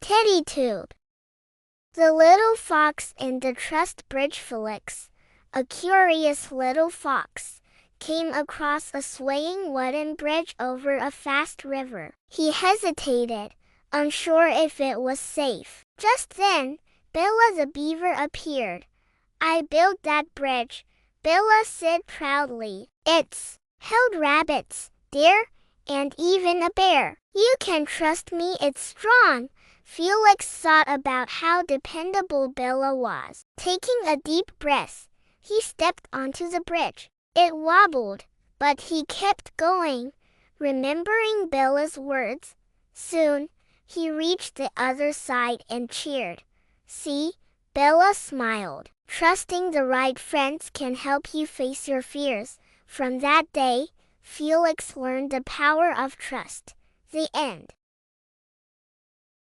Teddy Tube. The Little Fox and the Trust Bridge. Felix, a curious little fox, came across a swaying wooden bridge over a fast river. He hesitated, unsure if it was safe. Just then, Bella the beaver appeared. "I built that bridge," Bella said proudly. "It's held rabbits, deer, and even a bear. You can trust me, it's strong." Felix thought about how dependable Bella was. Taking a deep breath, he stepped onto the bridge. It wobbled, but he kept going, remembering Bella's words. Soon, he reached the other side and cheered. "See," Bella smiled. "Trusting the right friends can help you face your fears." From that day, Felix learned the power of trust. The end.